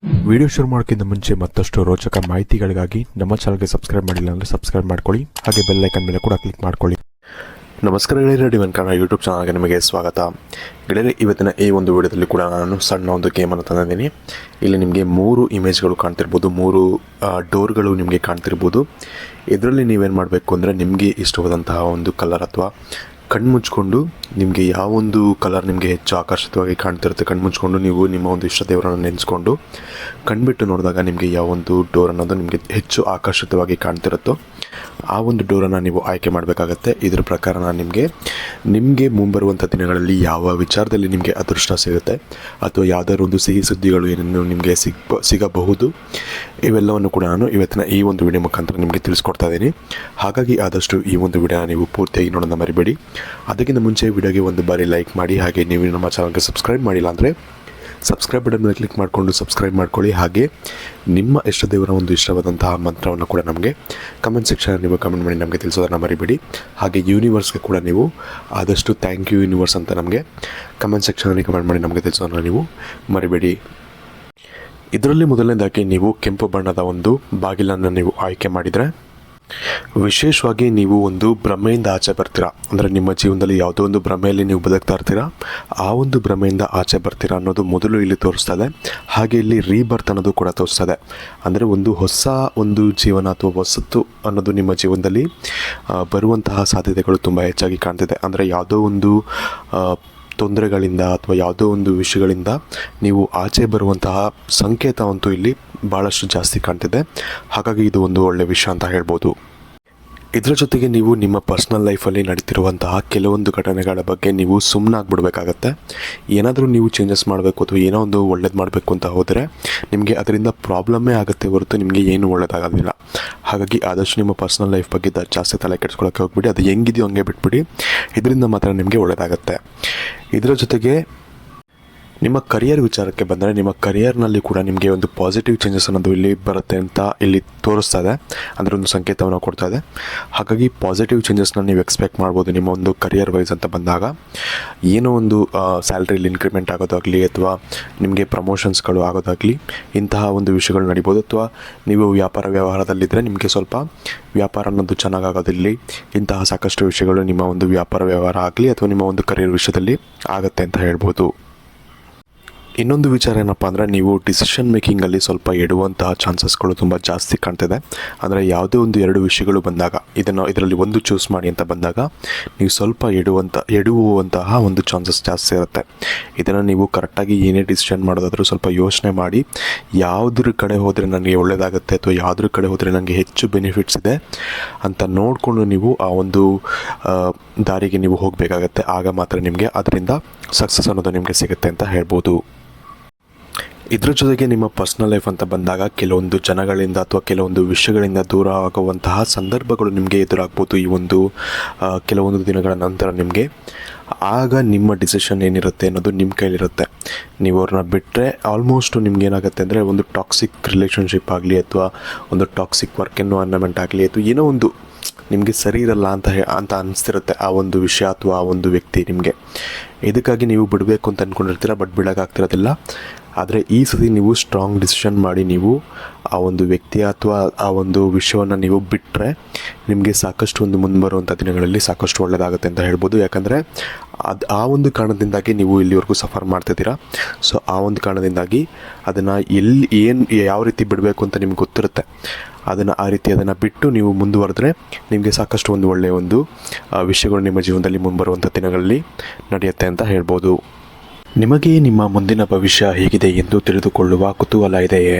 Video ಶುರು ಮಾಡೋಕ್ಕಿಂತ ಮುಂಚೆ ಮತ್ತಷ್ಟು ರೋಚಕ ಮಾಹಿತಿಗಳಿಗಾಗಿ ನಮ್ಮ ಚಾನಲ್ಗೆ ಸಬ್ಸ್ಕ್ರೈಬ್ ಮಾಡಿಲ್ಲ ಅಂದರೆ ಸಬ್ಸ್ಕ್ರೈಬ್ ಮಾಡ್ಕೊಳ್ಳಿ, ಹಾಗೆ ಬೆಲ್ ಐಕನ್ ಮೇಲೆ ಕೂಡ ಕ್ಲಿಕ್ ಮಾಡ್ಕೊಳ್ಳಿ. ನಮಸ್ಕಾರ ಗೆಳೆಯರೆ, ಡಿವೈನ್ ಕನ್ನಡ ಯೂಟ್ಯೂಬ್ ಚಾನಲ್ಗೆ ನಿಮಗೆ ಸ್ವಾಗತ. ಗೆಳೆಯರೆ, ಇವತ್ತಿನ ಈ ಒಂದು ವಿಡಿಯೋದಲ್ಲಿ ಕೂಡ ನಾನು ಸಣ್ಣ ಒಂದು ಗೇಮನ್ನು ತಂದಿದ್ದೀನಿ. ಇಲ್ಲಿ ನಿಮಗೆ 3 ಇಮೇಜ್ಗಳು ಕಾಣ್ತಿರ್ಬೋದು, 3 ಡೋರ್ಗಳು ನಿಮಗೆ ಕಾಣ್ತಿರ್ಬೋದು. ಇದರಲ್ಲಿ ನೀವೇನು ಮಾಡಬೇಕು ಅಂದರೆ, ನಿಮಗೆ ಇಷ್ಟವಾದಂತಹ ಒಂದು ಕಲರ್ ಅಥವಾ ಕಣ್ಮುಚ್ಕೊಂಡು ನಿಮಗೆ ಯಾವೊಂದು ಕಲರ್ ನಿಮಗೆ ಹೆಚ್ಚು ಆಕರ್ಷಿತವಾಗಿ ಕಾಣ್ತಿರುತ್ತೆ, ಕಣ್ಮುಚ್ಕೊಂಡು ನೀವು ನಿಮ್ಮ ಒಂದು ಇಷ್ಟ ದೇವರನ್ನು ನೆನೆಸ್ಕೊಂಡು ಕಣ್ಬಿಟ್ಟು ನೋಡಿದಾಗ ನಿಮಗೆ ಯಾವೊಂದು ಡೋರ್ ಅನ್ನೋದು ನಿಮಗೆ ಹೆಚ್ಚು ಆಕರ್ಷಿತವಾಗಿ ಕಾಣ್ತಿರುತ್ತೋ ಆ ಒಂದು ಡೋರನ್ನು ನೀವು ಆಯ್ಕೆ ಮಾಡಬೇಕಾಗತ್ತೆ. ಇದರ ಪ್ರಕಾರ ನಾನು ನಿಮಗೆ ಮುಂಬರುವಂಥ ದಿನಗಳಲ್ಲಿ ಯಾವ ವಿಚಾರದಲ್ಲಿ ನಿಮಗೆ ಅದೃಷ್ಟ ಸಿಗುತ್ತೆ ಅಥವಾ ಯಾವುದಾದ್ರು ಒಂದು ಸಿಹಿ ಸುದ್ದಿಗಳು ಏನೇನು ನಿಮಗೆ ಸಿಗಬಹುದು, ಇವೆಲ್ಲವನ್ನು ಕೂಡ ನಾನು ಇವತ್ತಿನ ಈ ಒಂದು ವಿಡಿಯೋ ಮುಖಾಂತರ ನಿಮಗೆ ತಿಳಿಸ್ಕೊಡ್ತಾ ಇದ್ದೀನಿ. ಹಾಗಾಗಿ ಆದಷ್ಟು ಈ ಒಂದು ವಿಡಿಯೋನ ನೀವು ಪೂರ್ತಿಯಾಗಿ ನೋಡೋಣ ಮರಿಬೇಡಿ. ಅದಕ್ಕಿಂತ ಮುಂಚೆ ವಿಡಿಯೋಗೆ ಒಂದು ಬಾರಿ ಲೈಕ್ ಮಾಡಿ, ಹಾಗೆ ನೀವು ನಮ್ಮ ಚಾನಲ್ಗೆ ಸಬ್ಸ್ಕ್ರೈಬ್ ಮಾಡಿಲ್ಲ ಅಂದರೆ ಸಬ್ಸ್ಕ್ರೈಬ್ ಬಟನ್ ಮೇಲೆ ಕ್ಲಿಕ್ ಮಾಡಿಕೊಂಡು ಸಬ್ಸ್ಕ್ರೈಬ್ ಮಾಡ್ಕೊಳ್ಳಿ. ಹಾಗೆ ನಿಮ್ಮ ಇಷ್ಟ ದೇವರ ಒಂದು ಇಷ್ಟವಾದಂತಹ ಮಂತ್ರವನ್ನು ಕೂಡ ನಮಗೆ ಕಮೆಂಟ್ ಸೆಕ್ಷನ್ ನೀವು ಕಮೆಂಟ್ ಮಾಡಿ ನಮಗೆ ತಿಳಿಸೋದನ್ನು ಮರಿಬೇಡಿ. ಹಾಗೆ ಯೂನಿವರ್ಸ್ಗೆ ಕೂಡ ನೀವು ಆದಷ್ಟು ಥ್ಯಾಂಕ್ ಯು ಯೂನಿವರ್ಸ್ ಅಂತ ನಮಗೆ ಕಮೆಂಟ್ ಸೆಕ್ಷನಲ್ಲಿ ಕಮೆಂಟ್ ಮಾಡಿ ನಮಗೆ ತಿಳಿಸೋದನ್ನು ನೀವು ಮರಿಬೇಡಿ. ಇದರಲ್ಲಿ ಮೊದಲನೇದಾಗಿ ನೀವು ಕೆಂಪು ಬಣ್ಣದ ಒಂದು ಬಾಗಿಲನ್ನು ನೀವು ಆಯ್ಕೆ ಮಾಡಿದರೆ, ವಿಶೇಷವಾಗಿ ನೀವು ಒಂದು ಭ್ರಮೆಯಿಂದ ಆಚೆ ಬರ್ತೀರಾ. ಅಂದರೆ ನಿಮ್ಮ ಜೀವನದಲ್ಲಿ ಯಾವುದೋ ಒಂದು ಭ್ರಮೆಯಲ್ಲಿ ನೀವು ಬದುಕ್ತಾ ಇರ್ತೀರಾ, ಆ ಒಂದು ಭ್ರಮೆಯಿಂದ ಆಚೆ ಬರ್ತೀರಾ ಅನ್ನೋದು ಮೊದಲು ಇಲ್ಲಿ ತೋರಿಸ್ತದೆ. ಹಾಗೆ ಇಲ್ಲಿ ರೀಬರ್ತ್ ಅನ್ನೋದು ಕೂಡ ತೋರಿಸ್ತದೆ. ಅಂದರೆ ಒಂದು ಹೊಸ ಒಂದು ಜೀವನ ಅಥವಾ ಹೊಸತು ಅನ್ನೋದು ನಿಮ್ಮ ಜೀವನದಲ್ಲಿ ಬರುವಂತಹ ಸಾಧ್ಯತೆಗಳು ತುಂಬ ಹೆಚ್ಚಾಗಿ ಕಾಣ್ತಿದೆ. ಅಂದರೆ ಯಾವುದೋ ಒಂದು ತೊಂದರೆಗಳಿಂದ ಅಥವಾ ಯಾವುದೋ ಒಂದು ವಿಷಯಗಳಿಂದ ನೀವು ಆಚೆ ಬರುವಂತಹ ಸಂಕೇತವಂತೂ ಇಲ್ಲಿ ಭಾಳಷ್ಟು ಜಾಸ್ತಿ ಕಾಣ್ತಿದೆ. ಹಾಗಾಗಿ ಇದು ಒಂದು ಒಳ್ಳೆಯ ವಿಷಯ ಅಂತ ಹೇಳ್ಬೋದು. ಇದರ ಜೊತೆಗೆ ನೀವು ನಿಮ್ಮ ಪರ್ಸ್ನಲ್ ಲೈಫಲ್ಲಿ ನಡೀತಿರುವಂತಹ ಕೆಲವೊಂದು ಘಟನೆಗಳ ಬಗ್ಗೆ ನೀವು ಸುಮ್ಮನಾಗ್ಬಿಡ್ಬೇಕಾಗತ್ತೆ. ಏನಾದರೂ ನೀವು ಚೇಂಜಸ್ ಮಾಡಬೇಕು ಅಥವಾ ಏನೋ ಒಂದು ಒಳ್ಳೇದು ಮಾಡಬೇಕು ಅಂತ ಹೋದರೆ ನಿಮಗೆ ಅದರಿಂದ ಪ್ರಾಬ್ಲಮ್ಮೇ ಆಗುತ್ತೆ ಹೊರತು ನಿಮಗೆ ಏನು ಒಳ್ಳೇದಾಗೋದಿಲ್ಲ. ಹಾಗಾಗಿ ಆದಷ್ಟು ನಿಮ್ಮ ಪರ್ಸ್ನಲ್ ಲೈಫ್ ಬಗ್ಗೆ ಜಾಸ್ತಿ ತಲೆ ಕೆಡಿಸ್ಕೊಳ್ಳೋಕ್ಕೆ ಹೋಗ್ಬಿಡಿ. ಅದು ಹೆಂಗಿದೆಯೋ ಹಂಗೆ ಬಿಟ್ಬಿಡಿ. ಇದರಿಂದ ಮಾತ್ರ ನಿಮಗೆ ಒಳ್ಳೆಯದಾಗತ್ತೆ. ಇದರ ಜೊತೆಗೆ ನಿಮ್ಮ ಕರಿಯರ್ ವಿಚಾರಕ್ಕೆ ಬಂದರೆ, ನಿಮ್ಮ ಕರಿಯರ್ನಲ್ಲಿ ಕೂಡ ನಿಮಗೆ ಒಂದು ಪಾಸಿಟಿವ್ ಚೇಂಜಸ್ ಅನ್ನೋದು ಇಲ್ಲಿ ಬರುತ್ತೆ ಅಂತ ಇಲ್ಲಿ ತೋರಿಸ್ತಾ ಇದೆ. ಅಂದರೆ ಒಂದು ಸಂಕೇತವನ್ನು ಕೊಡ್ತಾ ಇದೆ. ಹಾಗಾಗಿ ಪಾಸಿಟಿವ್ ಚೇಂಜಸ್ನ ನೀವು ಎಕ್ಸ್ಪೆಕ್ಟ್ ಮಾಡ್ಬೋದು ನಿಮ್ಮ ಒಂದು ಕರಿಯರ್ ವೈಸ್ ಅಂತ ಬಂದಾಗ. ಏನೋ ಒಂದು ಸ್ಯಾಲ್ರಿಲಿ ಇನ್ಕ್ರಿಮೆಂಟ್ ಆಗೋದಾಗಲಿ ಅಥವಾ ನಿಮಗೆ ಪ್ರಮೋಷನ್ಸ್ಗಳು ಆಗೋದಾಗಲಿ, ಇಂತಹ ಒಂದು ವಿಷಯಗಳು ನಡಿಬೋದು. ಅಥವಾ ನೀವು ವ್ಯಾಪಾರ ವ್ಯವಹಾರದಲ್ಲಿದ್ದರೆ ನಿಮಗೆ ಸ್ವಲ್ಪ ವ್ಯಾಪಾರ ಅನ್ನೋದು ಚೆನ್ನಾಗಾಗೋದಿಲ್ಲಿ. ಇಂತಹ ಸಾಕಷ್ಟು ವಿಷಯಗಳು ನಿಮ್ಮ ಒಂದು ವ್ಯಾಪಾರ ವ್ಯವಹಾರ ಆಗಲಿ ಅಥವಾ ನಿಮ್ಮ ಒಂದು ಕರಿಯರ್ ವಿಷಯದಲ್ಲಿ ಆಗುತ್ತೆ ಅಂತ ಹೇಳ್ಬೋದು. ಇನ್ನೊಂದು ವಿಚಾರ ಏನಪ್ಪ ಅಂದರೆ, ನೀವು ಡಿಸಿಷನ್ ಮೇಕಿಂಗಲ್ಲಿ ಸ್ವಲ್ಪ ಎಡುವಂತಹ ಚಾನ್ಸಸ್ಗಳು ತುಂಬ ಜಾಸ್ತಿ ಕಾಣ್ತಿದೆ. ಅಂದರೆ ಯಾವುದೇ ಒಂದು 2 ವಿಷಯಗಳು ಬಂದಾಗ ಇದರಲ್ಲಿ ಒಂದು ಚೂಸ್ ಮಾಡಿ ಅಂತ ಬಂದಾಗ ನೀವು ಸ್ವಲ್ಪ ಎಡುವಂತಹ ಒಂದು ಚಾನ್ಸಸ್ ಜಾಸ್ತಿ ಇರುತ್ತೆ. ಇದನ್ನು ನೀವು ಕರೆಕ್ಟಾಗಿ ಏನೇ ಡಿಸಿಷನ್ ಮಾಡೋದಾದರೂ ಸ್ವಲ್ಪ ಯೋಚನೆ ಮಾಡಿ, ಯಾವುದ್ರ ಕಡೆ ಹೋದರೆ ನನಗೆ ಒಳ್ಳೆಯದಾಗುತ್ತೆ ಅಥವಾ ಯಾವುದ್ರ ಕಡೆ ಹೋದರೆ ನನಗೆ ಹೆಚ್ಚು ಬೆನಿಫಿಟ್ಸ್ ಇದೆ ಅಂತ ನೋಡಿಕೊಂಡು ನೀವು ಆ ಒಂದು ದಾರಿಗೆ ನೀವು ಹೋಗಬೇಕಾಗತ್ತೆ. ಆಗ ಮಾತ್ರ ನಿಮಗೆ ಅದರಿಂದ ಸಕ್ಸಸ್ ಅನ್ನೋದು ನಿಮಗೆ ಸಿಗುತ್ತೆ ಅಂತ ಹೇಳ್ಬೋದು. ಇದರ ಜೊತೆಗೆ ನಿಮ್ಮ ಪರ್ಸ್ನಲ್ ಲೈಫ್ ಅಂತ ಬಂದಾಗ ಕೆಲವೊಂದು ಜನಗಳಿಂದ ಅಥವಾ ಕೆಲವೊಂದು ವಿಷಯಗಳಿಂದ ದೂರ ಆಗುವಂತಹ ಸಂದರ್ಭಗಳು ನಿಮಗೆ ಎದುರಾಗ್ಬೋದು ಈ ಒಂದು ಕೆಲವೊಂದು ದಿನಗಳ ನಂತರ ನಿಮಗೆ. ಆಗ ನಿಮ್ಮ ಡಿಸಿಷನ್ ಏನಿರುತ್ತೆ ಅನ್ನೋದು ನಿಮ್ಮ ಕೈಲಿರುತ್ತೆ. ನೀವು ಅವ್ರನ್ನ ಬಿಟ್ಟರೆ ಆಲ್ಮೋಸ್ಟು ನಿಮ್ಗೆ ಏನಾಗುತ್ತೆ ಅಂದರೆ, ಒಂದು ಟಾಕ್ಸಿಕ್ ರಿಲೇಷನ್ಶಿಪ್ ಆಗಲಿ ಅಥವಾ ಒಂದು ಟಾಕ್ಸಿಕ್ ವರ್ಕ್ ಎನ್ವೈರನ್ಮೆಂಟ್ ಆಗಲಿ ಅಥವಾ ಏನೋ ಒಂದು ನಿಮಗೆ ಸರಿ ಇರಲ್ಲ ಅಂತ ಅನಿಸ್ತಿರುತ್ತೆ ಆ ಒಂದು ವಿಷಯ ಅಥವಾ ಆ ಒಂದು ವ್ಯಕ್ತಿ ನಿಮಗೆ. ಇದಕ್ಕಾಗಿ ನೀವು ಬಿಡಬೇಕು ಅಂತ ಅಂದ್ಕೊಂಡಿರ್ತೀರ, ಬಟ್ ಬಿಡೋಕ್ಕಾಗ್ತಿರೋದಿಲ್ಲ. ಆದರೆ ಈ ಸತಿ ನೀವು ಸ್ಟ್ರಾಂಗ್ ಡಿಸಿಷನ್ ಮಾಡಿ ನೀವು ಆ ಒಂದು ವ್ಯಕ್ತಿ ಅಥವಾ ಆ ಒಂದು ವಿಷಯವನ್ನು ನೀವು ಬಿಟ್ಟರೆ ನಿಮಗೆ ಸಾಕಷ್ಟು ಒಂದು ಮುಂಬರುವಂಥ ದಿನಗಳಲ್ಲಿ ಸಾಕಷ್ಟು ಒಳ್ಳೆಯದಾಗುತ್ತೆ ಅಂತ ಹೇಳ್ಬೋದು. ಯಾಕಂದರೆ ಆ ಒಂದು ಕಾರಣದಿಂದಾಗಿ ನೀವು ಇಲ್ಲಿವರೆಗೂ ಸಫರ್ ಮಾಡ್ತಿದ್ದೀರಾ. ಸೊ ಆ ಒಂದು ಕಾರಣದಿಂದಾಗಿ ಅದನ್ನು ಯಾವ ರೀತಿ ಬಿಡಬೇಕು ಅಂತ ನಿಮ್ಗೆ ಗೊತ್ತಿರುತ್ತೆ. ಆ ರೀತಿ ಅದನ್ನು ಬಿಟ್ಟು ನೀವು ಮುಂದುವರೆದ್ರೆ ನಿಮಗೆ ಸಾಕಷ್ಟು ಒಂದು ಒಳ್ಳೆಯ ಒಂದು ವಿಷಯಗಳು ನಿಮ್ಮ ಜೀವನದಲ್ಲಿ ಮುಂಬರುವಂಥ ದಿನಗಳಲ್ಲಿ ನಡೆಯುತ್ತೆ ಅಂತ ಹೇಳ್ಬೋದು. ನಿಮಗೆ ನಿಮ್ಮ ಮುಂದಿನ ಭವಿಷ್ಯ ಹೇಗಿದೆ ಎಂದು ತಿಳಿದುಕೊಳ್ಳುವ ಕುತೂಹಲ ಇದೆಯೇ?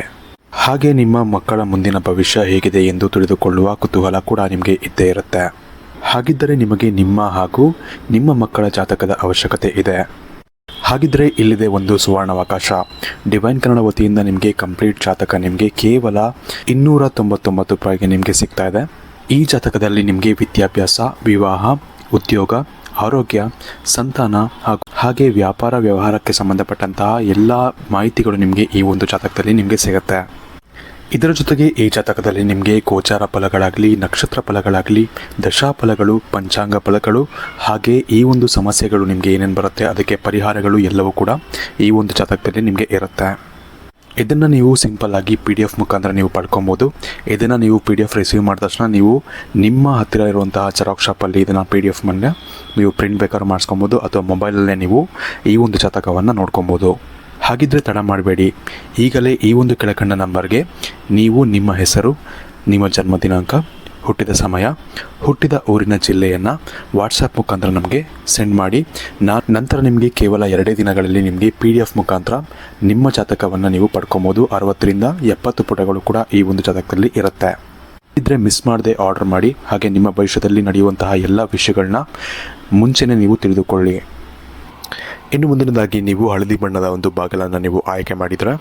ಹಾಗೆ ನಿಮ್ಮ ಮಕ್ಕಳ ಮುಂದಿನ ಭವಿಷ್ಯ ಹೇಗಿದೆ ಎಂದು ತಿಳಿದುಕೊಳ್ಳುವ ಕುತೂಹಲ ಕೂಡ ನಿಮಗೆ ಇದ್ದೇ ಇರುತ್ತೆ. ಹಾಗಿದ್ದರೆ ನಿಮಗೆ ನಿಮ್ಮ ಹಾಗೂ ನಿಮ್ಮ ಮಕ್ಕಳ ಜಾತಕದ ಅವಶ್ಯಕತೆ ಇದೆ. ಹಾಗಿದ್ದರೆ ಇಲ್ಲಿದೆ ಒಂದು ಸುವರ್ಣಾವಕಾಶ. ಡಿವೈನ್ ಕನ್ನಡ ವತಿಯಿಂದ ನಿಮಗೆ ಕಂಪ್ಲೀಟ್ ಜಾತಕ ನಿಮಗೆ ಕೇವಲ 299 ರೂಪಾಯಿಗೆ ನಿಮಗೆ ಸಿಗ್ತಾ ಇದೆ. ಈ ಜಾತಕದಲ್ಲಿ ನಿಮಗೆ ವಿದ್ಯಾಭ್ಯಾಸ, ವಿವಾಹ, ಉದ್ಯೋಗ, ಆರೋಗ್ಯ, ಸಂತಾನ ಹಾಗೆ ವ್ಯಾಪಾರ ವ್ಯವಹಾರಕ್ಕೆ ಸಂಬಂಧಪಟ್ಟಂತಹ ಎಲ್ಲ ಮಾಹಿತಿಗಳು ನಿಮಗೆ ಈ ಒಂದು ಜಾತಕದಲ್ಲಿ ನಿಮಗೆ ಸಿಗುತ್ತೆ. ಇದರ ಜೊತೆಗೆ ಈ ಜಾತಕದಲ್ಲಿ ನಿಮಗೆ ಗೋಚಾರ ಫಲಗಳಾಗಲಿ, ನಕ್ಷತ್ರ ಫಲಗಳಾಗಲಿ, ದಶಾಫಲಗಳು, ಪಂಚಾಂಗ ಫಲಗಳು, ಹಾಗೆ ಈ ಒಂದು ಸಮಸ್ಯೆಗಳು ನಿಮಗೆ ಏನೇನು ಬರುತ್ತೆ ಅದಕ್ಕೆ ಪರಿಹಾರಗಳು ಎಲ್ಲವೂ ಕೂಡ ಈ ಒಂದು ಜಾತಕದಲ್ಲಿ ನಿಮಗೆ ಇರುತ್ತೆ. ಇದನ್ನು ನೀವು ಸಿಂಪಲ್ಲಾಗಿ PDF ಮುಖಾಂತರ ನೀವು ಪಡ್ಕೊಬೋದು. ಇದನ್ನು ನೀವು PDF ರಿಸೀವ್ ಮಾಡಿದ ತಕ್ಷಣ ನೀವು ನಿಮ್ಮ ಹತ್ತಿರ ಇರುವಂತಹ ಜೆರಾಕ್ಸ್ ಶಾಪಲ್ಲಿ ಇದನ್ನು PDF ಮೇಲೆ ನೀವು ಪ್ರಿಂಟ್ ಬೇಕಾದ್ರೂ ಮಾಡಿಸ್ಕೊಬೋದು, ಅಥವಾ ಮೊಬೈಲಲ್ಲೇ ನೀವು ಈ ಒಂದು ಜಾತಕವನ್ನು ನೋಡ್ಕೊಬೋದು. ಹಾಗಿದ್ದರೆ ತಡ ಮಾಡಬೇಡಿ, ಈಗಲೇ ಈ ಒಂದು ಕೆಳಕಂಡ ನಂಬರ್ಗೆ ನೀವು ನಿಮ್ಮ ಹೆಸರು, ನಿಮ್ಮ ಜನ್ಮ ದಿನಾಂಕ, ಹುಟ್ಟಿದ ಸಮಯ, ಹುಟ್ಟಿದ ಊರಿನ ಜಿಲ್ಲೆಯನ್ನು ವಾಟ್ಸಪ್ ಮುಖಾಂತರ ನಮಗೆ ಸೆಂಡ್ ಮಾಡಿ. ನಂತರ ನಿಮಗೆ ಕೇವಲ 2 ದಿನಗಳಲ್ಲಿ ನಿಮಗೆ PDF ಮುಖಾಂತರ ನಿಮ್ಮ ಜಾತಕವನ್ನು ನೀವು ಪಡ್ಕೊಬೋದು. 60ರಿಂದ 70 ಪುಟಗಳು ಕೂಡ ಈ ಒಂದು ಜಾತಕದಲ್ಲಿ ಇರುತ್ತೆ. ಇದ್ರೆ ಮಿಸ್ ಮಾಡದೆ ಆರ್ಡರ್ ಮಾಡಿ. ಹಾಗೆ ನಿಮ್ಮ ಭವಿಷ್ಯದಲ್ಲಿ ನಡೆಯುವಂತಹ ಎಲ್ಲ ವಿಷಯಗಳನ್ನ ಮುಂಚೆನೇ ನೀವು ತಿಳಿದುಕೊಳ್ಳಿ. ಇನ್ನು ಮುಂದಿನದಾಗಿ ನೀವು ಹಳದಿ ಬಣ್ಣದ ಒಂದು ಬಾಗಿಲನ್ನು ನೀವು ಆಯ್ಕೆ ಮಾಡಿದರೆ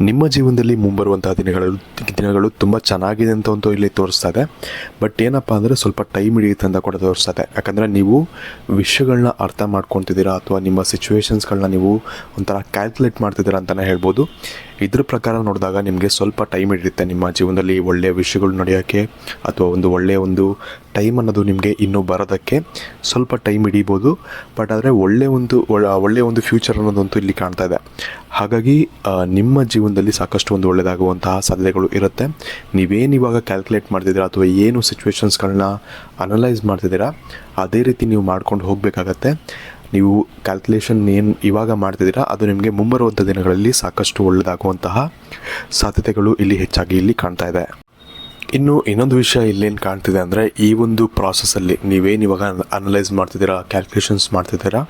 ನಿಮ್ಮ ಜೀವನದಲ್ಲಿ ಮುಂಬರುವಂತಹ ದಿನಗಳು ತುಂಬ ಚೆನ್ನಾಗಿದೆ ಅಂತ ಅಂತೂ ಇಲ್ಲಿ ತೋರಿಸ್ತಾ ಇದೆ. ಬಟ್ ಏನಪ್ಪ ಅಂದರೆ ಸ್ವಲ್ಪ ಟೈಮ್ ಹಿಡಿಯುತ್ತೆ ಅಂತ ಕೂಡ ತೋರಿಸ್ತಾ ಇದೆ. ಯಾಕಂದರೆ ನೀವು ವಿಷಯಗಳನ್ನ ಅರ್ಥ ಮಾಡ್ಕೊತಿದ್ದೀರಾ, ಅಥವಾ ನಿಮ್ಮ ಸಿಚುವೇಶನ್ಸ್ಗಳನ್ನ ನೀವು ಒಂಥರ ಕ್ಯಾಲ್ಕುಲೇಟ್ ಮಾಡ್ತಿದ್ದೀರಾ ಅಂತಲೇ ಹೇಳ್ಬೋದು. ಇದ್ರ ಪ್ರಕಾರ ನೋಡಿದಾಗ ನಿಮಗೆ ಸ್ವಲ್ಪ ಟೈಮ್ ಹಿಡಿಯುತ್ತೆ ನಿಮ್ಮ ಜೀವನದಲ್ಲಿ ಒಳ್ಳೆಯ ವಿಷಯಗಳು ನಡೆಯೋಕ್ಕೆ, ಅಥವಾ ಒಂದು ಒಳ್ಳೆಯ ಒಂದು ಟೈಮ್ ಅನ್ನೋದು ನಿಮಗೆ ಇನ್ನೂ ಬರೋದಕ್ಕೆ ಸ್ವಲ್ಪ ಟೈಮ್ ಹಿಡಿಬೋದು. ಬಟ್ ಆದರೆ ಒಳ್ಳೆಯ ಒಂದು ಫ್ಯೂಚರ್ ಅನ್ನೋದಂತೂ ಇಲ್ಲಿ ಕಾಣ್ತಾ ಇದೆ. ಹಾಗಾಗಿ ನಿಮ್ಮ ಜೀವನದಲ್ಲಿ ಸಾಕಷ್ಟು ಒಂದು ಒಳ್ಳೆಯದಾಗುವಂತಹ ಸಾಧ್ಯತೆಗಳು ಇರುತ್ತೆ. ನೀವೇನು ಇವಾಗ ಕ್ಯಾಲ್ಕುಲೇಟ್ ಮಾಡ್ತಿದ್ದೀರಾ, ಅಥವಾ ಏನು ಸಿಚುವೇಶನ್ಸ್ಗಳನ್ನ ಅನಲೈಸ್ ಮಾಡ್ತಿದ್ದೀರಾ, ಅದೇ ರೀತಿ ನೀವು ಮಾಡ್ಕೊಂಡು ಹೋಗಬೇಕಾಗತ್ತೆ. ನೀವು ಕ್ಯಾಲ್ಕುಲೇಷನ್ ಏನು ಇವಾಗ ಮಾಡ್ತಿದ್ದೀರಾ ಅದು ನಿಮಗೆ ಮುಂಬರುವಂಥ ದಿನಗಳಲ್ಲಿ ಸಾಕಷ್ಟು ಒಳ್ಳೆಯದಾಗುವಂತಹ ಸಾಧ್ಯತೆಗಳು ಇಲ್ಲಿ ಹೆಚ್ಚಾಗಿ ಇಲ್ಲಿ ಕಾಣ್ತಾ ಇದೆ. ಇನ್ನು ಇನ್ನೊಂದು ವಿಷಯ ಇಲ್ಲೇನು ಕಾಣ್ತಿದೆ ಅಂದರೆ, ಈ ಒಂದು ಪ್ರಾಸೆಸ್ಸಲ್ಲಿ ನೀವೇನು ಇವಾಗ ಅನಲೈಸ್ ಮಾಡ್ತಿದ್ದೀರಾ, ಕ್ಯಾಲ್ಕುಲೇಷನ್ಸ್ ಮಾಡ್ತಿದ್ದೀರಾ,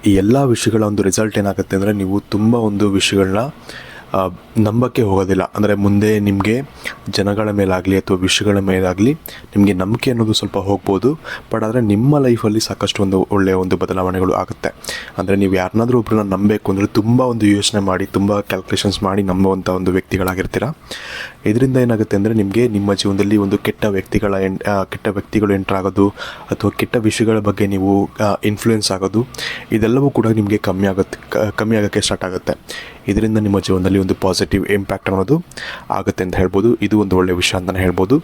ಈ ಎಲ್ಲ ವಿಷಯಗಳ ಒಂದು ರಿಸಲ್ಟ್ ಏನಾಗುತ್ತೆ ಅಂದರೆ, ನೀವು ತುಂಬ ಒಂದು ವಿಷಯಗಳನ್ನ ನಂಬಕ್ಕೆ ಹೋಗೋದಿಲ್ಲ. ಅಂದರೆ ಮುಂದೆ ನಿಮಗೆ ಜನಗಳ ಮೇಲಾಗಲಿ ಅಥವಾ ವಿಷಯಗಳ ಮೇಲಾಗಲಿ ನಿಮಗೆ ನಂಬಿಕೆ ಅನ್ನೋದು ಸ್ವಲ್ಪ ಹೋಗ್ಬೋದು. ಬಟ್ ಆದರೆ ನಿಮ್ಮ ಲೈಫಲ್ಲಿ ಸಾಕಷ್ಟು ಒಂದು ಒಳ್ಳೆಯ ಒಂದು ಬದಲಾವಣೆಗಳು ಆಗುತ್ತೆ. ಅಂದರೆ ನೀವು ಯಾರನ್ನಾದರೂ ಒಬ್ಬರನ್ನ ನಂಬಬೇಕು ಅಂದರೆ ತುಂಬ ಒಂದು ಯೋಚನೆ ಮಾಡಿ, ತುಂಬ ಕ್ಯಾಲ್ಕುಲೇಷನ್ಸ್ ಮಾಡಿ ನಂಬುವಂಥ ಒಂದು ವ್ಯಕ್ತಿಗಳಾಗಿರ್ತೀರ. ಇದರಿಂದ ಏನಾಗುತ್ತೆ ಅಂದರೆ, ನಿಮಗೆ ನಿಮ್ಮ ಜೀವನದಲ್ಲಿ ಒಂದು ಕೆಟ್ಟ ವ್ಯಕ್ತಿಗಳು ಎಂಟರ್ ಆಗೋದು, ಅಥವಾ ಕೆಟ್ಟ ವಿಷಯಗಳ ಬಗ್ಗೆ ನೀವು ಇನ್ಫ್ಲೂಯೆನ್ಸ್ ಆಗೋದು, ಇದೆಲ್ಲವೂ ಕೂಡ ನಿಮಗೆ ಕಮ್ಮಿ ಆಗೋಕ್ಕೆ ಸ್ಟಾರ್ಟ್ ಆಗುತ್ತೆ. ಇದರಿಂದ ನಿಮ್ಮ ಜೀವನದಲ್ಲಿ ಒಂದು ಪಾಸಿಟಿವ್ ಇಂಪ್ಯಾಕ್ಟ್ ಅನ್ನೋದು ಆಗುತ್ತೆ ಅಂತ ಹೇಳ್ಬೋದು. ಇದು ಒಂದು ಒಳ್ಳೆಯ ವಿಷಯ ಅಂತಲೇ ಹೇಳ್ಬೋದು.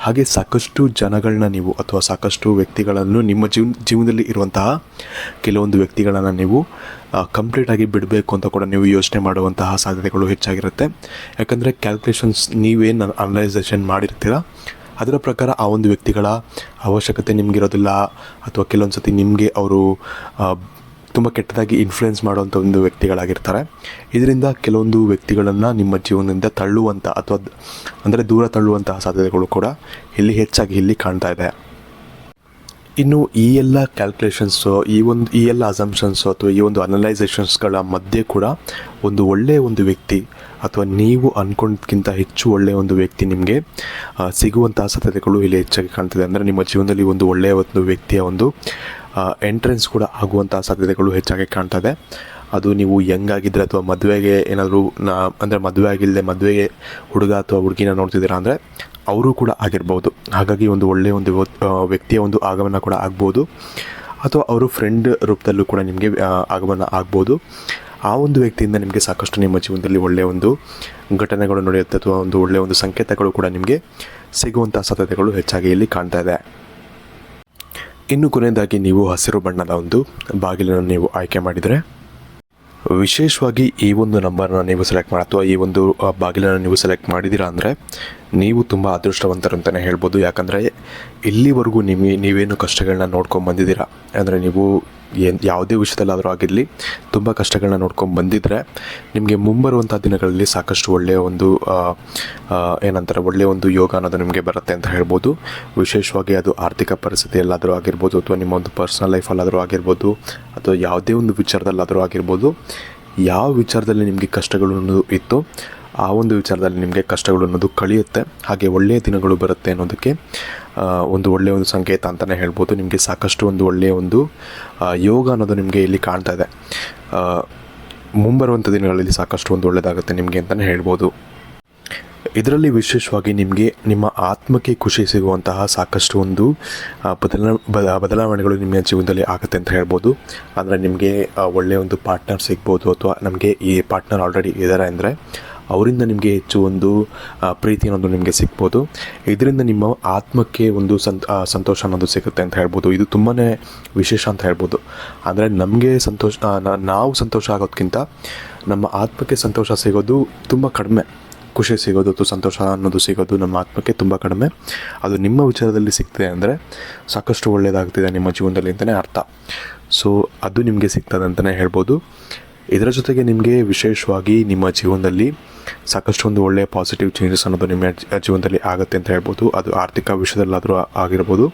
ಹಾಗೆ ಸಾಕಷ್ಟು ಜನಗಳನ್ನ ನೀವು, ಅಥವಾ ಸಾಕಷ್ಟು ವ್ಯಕ್ತಿಗಳನ್ನು, ನಿಮ್ಮ ಜೀವನದಲ್ಲಿ ಇರುವಂತಹ ಕೆಲವೊಂದು ವ್ಯಕ್ತಿಗಳನ್ನು ನೀವು ಕಂಪ್ಲೀಟಾಗಿ ಬಿಡಬೇಕು ಅಂತ ಕೂಡ ನೀವು ಯೋಚನೆ ಮಾಡುವಂತಹ ಸಾಧ್ಯತೆಗಳು ಹೆಚ್ಚಾಗಿರುತ್ತೆ. ಯಾಕಂದರೆ ಕ್ಯಾಲ್ಕುಲೇಷನ್ಸ್ ನೀವೇನು ಅನಲೈಸೇಷನ್ ಮಾಡಿರ್ತೀರ ಅದರ ಪ್ರಕಾರ ಆ ಒಂದು ವ್ಯಕ್ತಿಗಳ ಅವಶ್ಯಕತೆ ನಿಮಗಿರೋದಿಲ್ಲ, ಅಥವಾ ಕೆಲವೊಂದು ಸತಿ ನಿಮಗೆ ಅವರು ತುಂಬ ಕೆಟ್ಟದಾಗಿ ಇನ್ಫ್ಲುಯೆನ್ಸ್ ಮಾಡುವಂಥ ಒಂದು ವ್ಯಕ್ತಿಗಳಾಗಿರ್ತಾರೆ. ಇದರಿಂದ ಕೆಲವೊಂದು ವ್ಯಕ್ತಿಗಳನ್ನು ನಿಮ್ಮ ಜೀವನದಿಂದ ತಳ್ಳುವಂಥ, ಅಥವಾ ಅಂದರೆ ದೂರ ತಳ್ಳುವಂತಹ ಸಾಧ್ಯತೆಗಳು ಕೂಡ ಇಲ್ಲಿ ಕಾಣ್ತಾ ಇದೆ. ಇನ್ನು ಈ ಎಲ್ಲ ಕ್ಯಾಲ್ಕುಲೇಷನ್ಸು, ಈ ಎಲ್ಲ ಅಸಂಪ್ಷನ್ಸು, ಅಥವಾ ಈ ಒಂದು ಅನಲೈಸೇಷನ್ಸ್ಗಳ ಮಧ್ಯೆ ಕೂಡ ಒಂದು ಒಳ್ಳೆಯ ಒಂದು ವ್ಯಕ್ತಿ, ಅಥವಾ ನೀವು ಅಂದ್ಕೊಂಡಕ್ಕಿಂತ ಹೆಚ್ಚು ಒಳ್ಳೆಯ ಒಂದು ವ್ಯಕ್ತಿ ನಿಮಗೆ ಸಿಗುವಂತಹ ಸಾಧ್ಯತೆಗಳು ಇಲ್ಲಿ ಹೆಚ್ಚಾಗಿ ಕಾಣ್ತಿದೆ. ಅಂದರೆ ನಿಮ್ಮ ಜೀವನದಲ್ಲಿ ಒಂದು ಒಳ್ಳೆಯ ಒಂದು ವ್ಯಕ್ತಿಯ ಒಂದು ಎಂಟ್ರೆನ್ಸ್ ಕೂಡ ಆಗುವಂತಹ ಸಾಧ್ಯತೆಗಳು ಹೆಚ್ಚಾಗಿ ಕಾಣ್ತಾ ಇದೆ. ಅದು ನೀವು ಯಂಗಾಗಿದ್ದರೆ, ಅಥವಾ ಮದುವೆಗೆ ಏನಾದರೂ ಅಂದರೆ ಮದುವೆಗೆ ಹುಡುಗ ಅಥವಾ ಹುಡುಗಿನ ನೋಡ್ತಿದ್ದೀರಾ ಅಂದರೆ ಅವರು ಕೂಡ ಆಗಿರ್ಬೋದು. ಹಾಗಾಗಿ ಒಂದು ಒಳ್ಳೆಯ ಒಂದು ವ್ಯಕ್ತಿಯ ಒಂದು ಆಗಮನ ಕೂಡ ಆಗ್ಬೋದು, ಅಥವಾ ಅವರು ಫ್ರೆಂಡ್ ರೂಪದಲ್ಲೂ ಕೂಡ ನಿಮಗೆ ಆಗಮನ ಆಗ್ಬೋದು. ಆ ಒಂದು ವ್ಯಕ್ತಿಯಿಂದ ನಿಮಗೆ ಸಾಕಷ್ಟು ನಿಮ್ಮ ಜೀವನದಲ್ಲಿ ಒಳ್ಳೆಯ ಒಂದು ಘಟನೆಗಳು ನಡೆಯುತ್ತೆ, ಅಥವಾ ಒಂದು ಒಳ್ಳೆಯ ಒಂದು ಸಂಕೇತಗಳು ಕೂಡ ನಿಮಗೆ ಸಿಗುವಂಥ ಸಾಧ್ಯತೆಗಳು ಹೆಚ್ಚಾಗಿ ಇಲ್ಲಿ ಕಾಣ್ತಾ ಇದೆ. ಇನ್ನು ಕೊನೆಯದಾಗಿ ನೀವು ಹಸಿರು ಬಣ್ಣದ ಒಂದು ಬಾಗಿಲನ್ನು ನೀವು ಆಯ್ಕೆ ಮಾಡಿದರೆ, ವಿಶೇಷವಾಗಿ ಈ ಒಂದು ನಂಬರ್ನ ನೀವು ಸೆಲೆಕ್ಟ್ ಮಾಡಿ, ಅಥವಾ ಈ ಒಂದು ಬಾಗಿಲನ್ನು ನೀವು ಸೆಲೆಕ್ಟ್ ಮಾಡಿದ್ದೀರಾ ಅಂದರೆ ನೀವು ತುಂಬ ಅದೃಷ್ಟವಂತರು ಅಂತಲೇ ಹೇಳ್ಬೋದು. ಯಾಕಂದರೆ ಇಲ್ಲಿವರೆಗೂ ನೀವೇನು ಕಷ್ಟಗಳನ್ನ ನೋಡ್ಕೊಂಡು ಬಂದಿದ್ದೀರಾ, ಅಂದರೆ ನೀವು ಯಾವುದೇ ವಿಷಯದಲ್ಲಾದರೂ ಆಗಿರಲಿ ತುಂಬ ಕಷ್ಟಗಳನ್ನ ನೋಡ್ಕೊಂಡು ಬಂದಿದ್ದರೆ, ನಿಮಗೆ ಮುಂಬರುವಂಥ ದಿನಗಳಲ್ಲಿ ಸಾಕಷ್ಟು ಒಳ್ಳೆಯ ಒಂದು ಒಳ್ಳೆಯ ಒಂದು ಯೋಗ ಅನ್ನೋದು ನಿಮಗೆ ಬರುತ್ತೆ ಅಂತ ಹೇಳ್ಬೋದು. ವಿಶೇಷವಾಗಿ ಅದು ಆರ್ಥಿಕ ಪರಿಸ್ಥಿತಿಯಲ್ಲಾದರೂ ಆಗಿರ್ಬೋದು, ಅಥವಾ ನಿಮ್ಮ ಒಂದು ಪರ್ಸ್ನಲ್ ಲೈಫಲ್ಲಾದರೂ ಆಗಿರ್ಬೋದು, ಅಥವಾ ಯಾವುದೇ ಒಂದು ವಿಚಾರದಲ್ಲಾದರೂ ಆಗಿರ್ಬೋದು. ಯಾವ ವಿಚಾರದಲ್ಲಿ ನಿಮಗೆ ಕಷ್ಟಗಳು ಅನ್ನೋದು ಇತ್ತು, ಆ ಒಂದು ವಿಚಾರದಲ್ಲಿ ನಿಮಗೆ ಕಷ್ಟಗಳು ಅನ್ನೋದು ಕಳೆಯುತ್ತೆ, ಹಾಗೆ ಒಳ್ಳೆಯ ದಿನಗಳು ಬರುತ್ತೆ ಅನ್ನೋದಕ್ಕೆ ಒಂದು ಒಳ್ಳೆಯ ಒಂದು ಸಂಕೇತ ಅಂತಲೇ ಹೇಳ್ಬೋದು. ನಿಮಗೆ ಸಾಕಷ್ಟು ಒಂದು ಒಳ್ಳೆಯ ಒಂದು ಯೋಗ ಅನ್ನೋದು ನಿಮಗೆ ಇಲ್ಲಿ ಕಾಣ್ತಾ ಇದೆ. ಮುಂಬರುವಂಥ ದಿನಗಳಲ್ಲಿ ಸಾಕಷ್ಟು ಒಂದು ಒಳ್ಳೆಯದಾಗುತ್ತೆ ನಿಮಗೆ ಅಂತಲೇ ಹೇಳ್ಬೋದು. ಇದರಲ್ಲಿ ವಿಶೇಷವಾಗಿ ನಿಮಗೆ ನಿಮ್ಮ ಆತ್ಮಕ್ಕೆ ಖುಷಿ ಸಿಗುವಂತಹ ಸಾಕಷ್ಟು ಒಂದು ಬದಲಾವಣೆಗಳು ನಿಮ್ಮ ಜೀವನದಲ್ಲಿ ಆಗುತ್ತೆ ಅಂತ ಹೇಳ್ಬೋದು. ಅಂದರೆ ನಿಮಗೆ ಒಳ್ಳೆಯ ಒಂದು ಪಾರ್ಟ್ನರ್ ಸಿಗ್ಬೋದು, ಅಥವಾ ನಮಗೆ ಈ ಪಾರ್ಟ್ನರ್ ಆಲ್ರೆಡಿ ಇದ್ದಾರೆ ಅಂದರೆ ಅವರಿಂದ ನಿಮಗೆ ಹೆಚ್ಚು ಒಂದು ಪ್ರೀತಿ ಅನ್ನೋದು ನಿಮಗೆ ಸಿಗ್ಬೋದು. ಇದರಿಂದ ನಿಮ್ಮ ಆತ್ಮಕ್ಕೆ ಒಂದು ಸಂತೋಷ ಅನ್ನೋದು ಸಿಗುತ್ತೆ ಅಂತ ಹೇಳ್ಬೋದು. ಇದು ತುಂಬಾ ವಿಶೇಷ ಅಂತ ಹೇಳ್ಬೋದು. ಅಂದರೆ ನಮಗೆ ನಾವು ಸಂತೋಷ ಆಗೋದಕ್ಕಿಂತ ನಮ್ಮ ಆತ್ಮಕ್ಕೆ ಸಂತೋಷ ಸಿಗೋದು ತುಂಬ ಕಡಿಮೆ. ಖುಷಿ ಸಿಗೋದು ಅಥವಾ ಸಂತೋಷ ಅನ್ನೋದು ಸಿಗೋದು ನಮ್ಮ ಆತ್ಮಕ್ಕೆ ತುಂಬ ಕಡಿಮೆ. ಅದು ನಿಮ್ಮ ವಿಚಾರದಲ್ಲಿ ಸಿಗ್ತದೆ ಅಂದರೆ ಸಾಕಷ್ಟು ಒಳ್ಳೆಯದಾಗ್ತಿದೆ ನಿಮ್ಮ ಜೀವನದಲ್ಲಿ ಅಂತಲೇ ಅರ್ಥ. ಸೊ ಅದು ನಿಮಗೆ ಸಿಗ್ತದೆ ಅಂತಲೇ ಹೇಳ್ಬೋದು. ಇದರ ಜೊತೆಗೆ ನಿಮಗೆ ವಿಶೇಷವಾಗಿ ನಿಮ್ಮ ಜೀವನದಲ್ಲಿ ಸಾಕಷ್ಟು ಒಂದು ಒಳ್ಳೆಯ ಪಾಸಿಟಿವ್ ಚೇಂಜಸ್ ಅನ್ನೋದು ನಿಮ್ಮ ಜೀವನದಲ್ಲಿ ಆಗುತ್ತೆ ಅಂತ ಹೇಳ್ಬೋದು. ಅದು ಆರ್ಥಿಕ ವಿಷಯದಲ್ಲಾದರೂ ಆಗಿರ್ಬೋದು.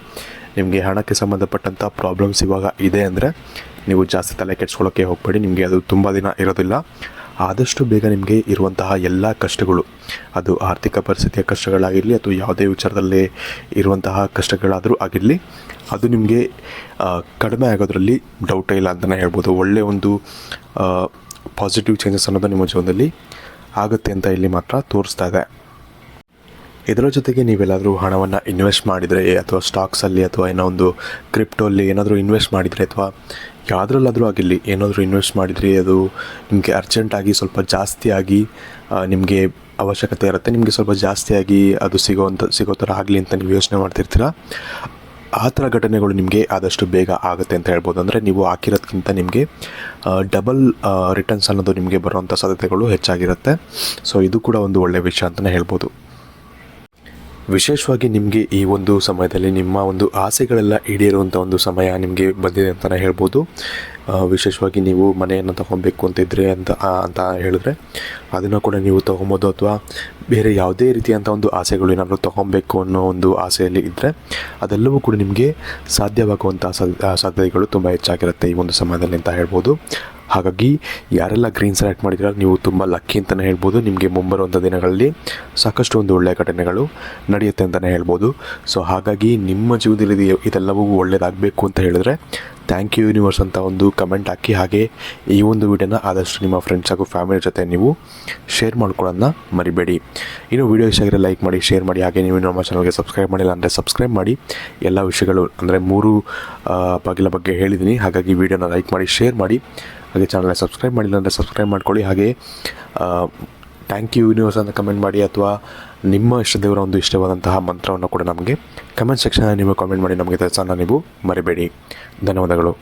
ನಿಮಗೆ ಹಣಕ್ಕೆ ಸಂಬಂಧಪಟ್ಟಂಥ ಪ್ರಾಬ್ಲಮ್ಸ್ ಇವಾಗ ಇದೆ ಅಂದರೆ ನೀವು ಜಾಸ್ತಿ ತಲೆ ಕೆಡಿಸ್ಕೊಳ್ಳೋಕ್ಕೆ ಹೋಗಬೇಡಿ. ನಿಮಗೆ ಅದು ತುಂಬ ದಿನ ಇರೋದಿಲ್ಲ. ಆದಷ್ಟು ಬೇಗ ನಿಮಗೆ ಇರುವಂತಹ ಎಲ್ಲ ಕಷ್ಟಗಳು, ಅದು ಆರ್ಥಿಕ ಪರಿಸ್ಥಿತಿಯ ಕಷ್ಟಗಳಾಗಿರಲಿ ಅಥವಾ ಯಾವುದೇ ವಿಚಾರದಲ್ಲಿ ಇರುವಂತಹ ಕಷ್ಟಗಳಾದರೂ ಆಗಿರಲಿ, ಅದು ನಿಮಗೆ ಕಡಿಮೆ ಆಗೋದ್ರಲ್ಲಿ ಡೌಟೇ ಇಲ್ಲ ಅಂತಲೇ ಹೇಳ್ಬೋದು. ಒಳ್ಳೆಯ ಒಂದು ಪಾಸಿಟಿವ್ ಚೇಂಜಸ್ ಅನ್ನೋದು ನಿಮ್ಮ ಜೀವನದಲ್ಲಿ ಆಗುತ್ತೆ ಅಂತ ಇಲ್ಲಿ ಮಾತ್ರ ತೋರಿಸ್ತಾ ಇದೆ. ಇದರ ಜೊತೆಗೆ ನೀವೆಲ್ಲಾದರೂ ಹಣವನ್ನು ಇನ್ವೆಸ್ಟ್ ಮಾಡಿದರೆ ಅಥವಾ ಸ್ಟಾಕ್ಸಲ್ಲಿ ಅಥವಾ ಏನೋ ಒಂದು ಕ್ರಿಪ್ಟೋಲ್ಲಿ ಏನಾದರೂ ಇನ್ವೆಸ್ಟ್ ಮಾಡಿದರೆ ಅಥವಾ ಯಾವುದ್ರಲ್ಲಾದರೂ ಆಗಿರಲಿ ಏನಾದರೂ ಇನ್ವೆಸ್ಟ್ ಮಾಡಿದರೆ ಅದು ನಿಮಗೆ ಅರ್ಜೆಂಟಾಗಿ ಸ್ವಲ್ಪ ಜಾಸ್ತಿಯಾಗಿ ನಿಮಗೆ ಅವಶ್ಯಕತೆ ಇರುತ್ತೆ. ನಿಮಗೆ ಸ್ವಲ್ಪ ಜಾಸ್ತಿಯಾಗಿ ಅದು ಸಿಗೋ ಥರ ಆಗಲಿ ಅಂತ ನೀವು ಯೋಚನೆ ಮಾಡ್ತಿರ್ತೀರ. ಆ ಥರ ಘಟನೆಗಳು ನಿಮಗೆ ಆದಷ್ಟು ಬೇಗ ಆಗುತ್ತೆ ಅಂತ ಹೇಳ್ಬೋದು. ಅಂದರೆ ನೀವು ಹಾಕಿರೋದಕ್ಕಿಂತ ನಿಮಗೆ ಡಬಲ್ ರಿಟರ್ನ್ಸ್ ಅನ್ನೋದು ನಿಮಗೆ ಬರುವಂಥ ಸಾಧ್ಯತೆಗಳು ಹೆಚ್ಚಾಗಿರುತ್ತೆ. ಸೊ ಇದು ಕೂಡ ಒಂದು ಒಳ್ಳೆಯ ವಿಷಯ ಅಂತಲೇ ಹೇಳ್ಬೋದು. ವಿಶೇಷವಾಗಿ ನಿಮಗೆ ಈ ಒಂದು ಸಮಯದಲ್ಲಿ ನಿಮ್ಮ ಒಂದು ಆಸೆಗಳೆಲ್ಲ ಈಡೇರುವಂಥ ಒಂದು ಸಮಯ ನಿಮಗೆ ಬಂದಿದೆ ಅಂತಲೇ ಹೇಳ್ಬೋದು. ವಿಶೇಷವಾಗಿ ನೀವು ಮನೆಯನ್ನು ತೊಗೊಬೇಕು ಅಂತಿದ್ರೆ ಅಂತ ಹೇಳಿದ್ರೆ ಅದನ್ನು ಕೂಡ ನೀವು ತೊಗೊಬೋದು. ಅಥವಾ ಬೇರೆ ಯಾವುದೇ ರೀತಿಯಂಥ ಒಂದು ಆಸೆಗಳು ಏನಾದರೂ ತೊಗೊಬೇಕು ಅನ್ನೋ ಒಂದು ಆಸೆಯಲ್ಲಿ ಇದ್ದರೆ ಅದೆಲ್ಲವೂ ಕೂಡ ನಿಮಗೆ ಸಾಧ್ಯವಾಗುವಂಥ ಸಾಧ್ಯತೆಗಳು ತುಂಬ ಹೆಚ್ಚಾಗಿರುತ್ತೆ ಈ ಒಂದು ಸಮಯದಲ್ಲಿ ಅಂತ ಹೇಳ್ಬೋದು. ಹಾಗಾಗಿ ಯಾರೆಲ್ಲ ಗ್ರೀನ್ ಸೆಲೆಕ್ಟ್ ಮಾಡಿದ್ರೆ ನೀವು ತುಂಬ ಲಕ್ಕಿ ಅಂತಲೇ ಹೇಳ್ಬೋದು. ನಿಮಗೆ ಮುಂಬರುವಂಥ ದಿನಗಳಲ್ಲಿ ಸಾಕಷ್ಟು ಒಂದು ಒಳ್ಳೆಯ ಘಟನೆಗಳು ನಡೆಯುತ್ತೆ ಅಂತಲೇ ಹೇಳ್ಬೋದು. ಸೊ ಹಾಗಾಗಿ ನಿಮ್ಮ ಜೀವನದಲ್ಲಿ ಇದೆಲ್ಲವೂ ಒಳ್ಳೆಯದಾಗಬೇಕು ಅಂತ ಹೇಳಿದ್ರೆ ಥ್ಯಾಂಕ್ ಯು ಯೂನಿವರ್ಸ್ ಅಂತ ಒಂದು ಕಮೆಂಟ್ ಹಾಕಿ, ಹಾಗೆ ಈ ಒಂದು ವಿಡಿಯೋನ ಆದಷ್ಟು ನಿಮ್ಮ ಫ್ರೆಂಡ್ಸ್ ಹಾಗೂ ಫ್ಯಾಮಿಲಿ ಜೊತೆ ನೀವು ಶೇರ್ ಮಾಡ್ಕೊಳ್ಳೋದನ್ನ ಮರಿಬೇಡಿ. ಇನ್ನು ವಿಡಿಯೋ ಇಷ್ಟ ಆಗಿದ್ರೆ ಲೈಕ್ ಮಾಡಿ, ಶೇರ್ ಮಾಡಿ. ಹಾಗೆ ನೀವು ನಮ್ಮ ಚಾನಲ್ಗೆ ಸಬ್ಸ್ಕ್ರೈಬ್ ಮಾಡಿಲ್ಲ ಅಂದರೆ ಸಬ್ಸ್ಕ್ರೈಬ್ ಮಾಡಿ. ಎಲ್ಲ ವಿಷಯಗಳು ಅಂದರೆ 3 ಬಗೆಲ ಬಗ್ಗೆ ಹೇಳಿದ್ದೀನಿ. ಹಾಗಾಗಿ ವಿಡಿಯೋನ ಲೈಕ್ ಮಾಡಿ, ಶೇರ್ ಮಾಡಿ. ಹಾಗೆ ಚಾನಲ್ನ ಸಬ್ಸ್ಕ್ರೈಬ್ ಮಾಡಿಲ್ಲ ಅಂದರೆ ಸಬ್ಸ್ಕ್ರೈಬ್ ಮಾಡ್ಕೊಳ್ಳಿ. ಹಾಗೆ ಥ್ಯಾಂಕ್ ಯು ಯೂನಿವರ್ಸ್ ಅಂತ ಕಮೆಂಟ್ ಮಾಡಿ, ಅಥವಾ ನಿಮ್ಮ ಇಷ್ಟ ದೇವರ ಒಂದು ಇಷ್ಟವಾದಂತಹ ಮಂತ್ರವನ್ನು ಕೂಡ ನಮಗೆ ಕಮೆಂಟ್ ಸೆಕ್ಷನಲ್ಲಿ ನೀವು ಕಾಮೆಂಟ್ ಮಾಡಿ ನಮಗೆ ತಿಳಿಸೋಣ ನೀವು ಮರಿಬೇಡಿ. ಧನ್ಯವಾದಗಳು.